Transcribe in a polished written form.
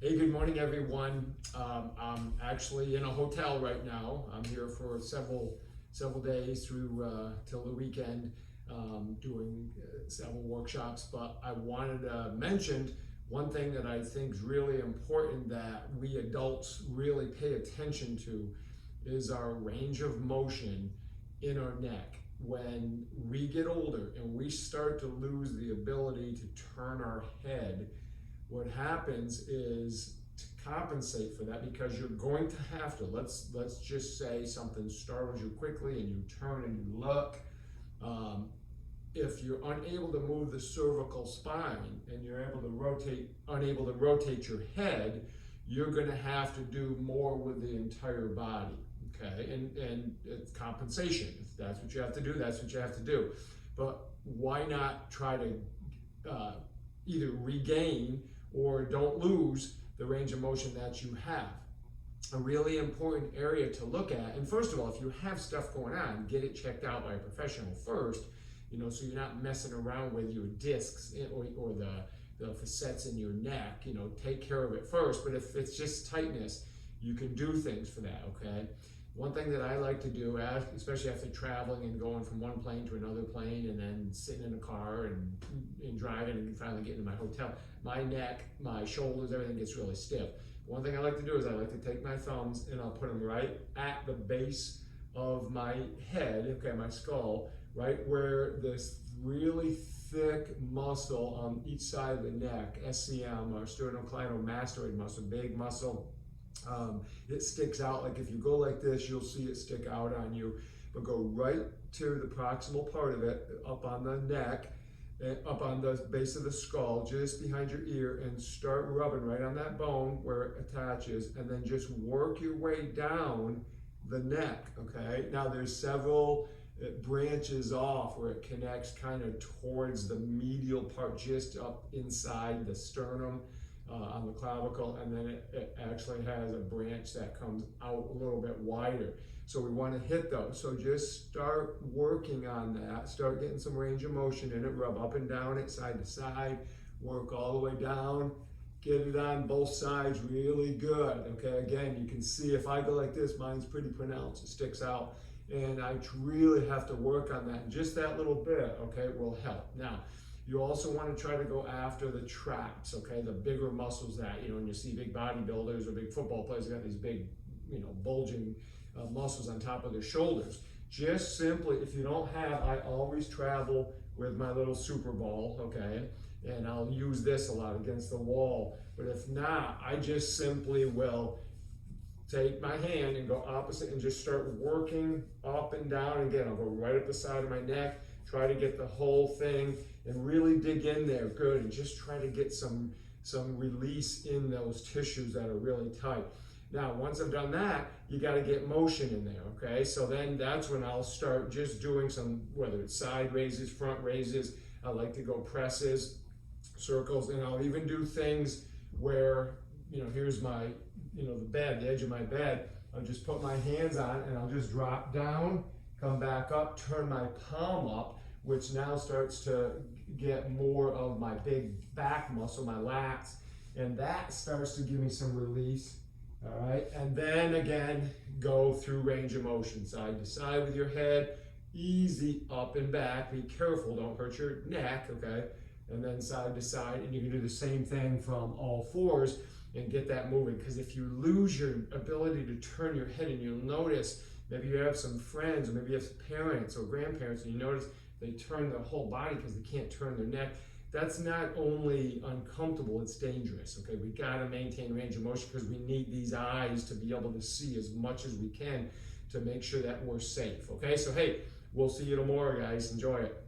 Hey, good morning, everyone. I'm actually in a hotel right now. I'm here for several days through till the weekend, doing several workshops. But I wanted to mention one thing that I think is really important that we adults really pay attention to is our range of motion in our neck. When we get older and we start to lose the ability to turn our head, what happens is to compensate for that, because you're going to have to, let's just say something startles you quickly and you turn and you look. If you're unable to move the cervical spine and you're unable to rotate your head, you're going to have to do more with the entire body. Okay, and it's compensation. If that's what you have to do, that's what you have to do. But why not try to either regain or don't lose the range of motion that you have? A really important area to look at, and first of all, if you have stuff going on, get it checked out by a professional first, so you're not messing around with your discs or the facets in your neck. Take care of it first. But if it's just tightness, you can do things for that, okay? One thing that I like to do, especially after traveling and going from one plane to another plane and then sitting in a car and driving and finally getting to my hotel, my neck, my shoulders, everything gets really stiff. One thing I like to do is I like to take my thumbs and I'll put them right at the base of my head, okay, my skull, right where this really thick muscle on each side of the neck, SCM, or sternocleidomastoid muscle, big muscle. It sticks out. Like if you go like this, you'll see it stick out on you. But go right to the proximal part of it, up on the neck, and up on the base of the skull, just behind your ear, and start rubbing right on that bone where it attaches, and then just work your way down the neck, okay? Now there's several branches off where it connects kind of towards the medial part, just up inside the sternum, on the clavicle, and then it actually has a branch that comes out a little bit wider. So we want to hit those. So just start working on that. Start getting some range of motion in it. Rub up and down it, side to side. Work all the way down. Get it on both sides really good. Okay, again, you can see if I go like this, mine's pretty pronounced. It sticks out. And I really have to work on that. And just that little bit, okay, will help. Now, you also want to try to go after the traps, okay, the bigger muscles that, when you see big bodybuilders or big football players, they got these big, bulging muscles on top of their shoulders. Just simply, if you don't have, I always travel with my little Super Ball, okay, and I'll use this a lot against the wall. But if not, I just simply will take my hand and go opposite and just start working up and down. Again, I'll go right up the side of my neck, try to get the whole thing and really dig in there good, and just try to get some release in those tissues that are really tight. Now, once I've done that, you got to get motion in there, okay? So then that's when I'll start just doing some, whether it's side raises, front raises. I like to go presses, circles, and I'll even do things where, here's my, the bed, the edge of my bed. I'll just put my hands on and I'll just drop down, come back up, turn my palm up, which now starts to get more of my big back muscle, my lats, and that starts to give me some release, all right? And then again, go through range of motion, side to side with your head, easy up and back, be careful, don't hurt your neck, okay? And then side to side, and you can do the same thing from all fours and get that moving, because if you lose your ability to turn your head, and you'll notice, maybe you have some friends, or maybe you have parents or grandparents, and you notice they turn their whole body because they can't turn their neck. That's not only uncomfortable, it's dangerous, okay? We gotta maintain range of motion because we need these eyes to be able to see as much as we can to make sure that we're safe, okay? So hey, we'll see you tomorrow, guys. Enjoy it.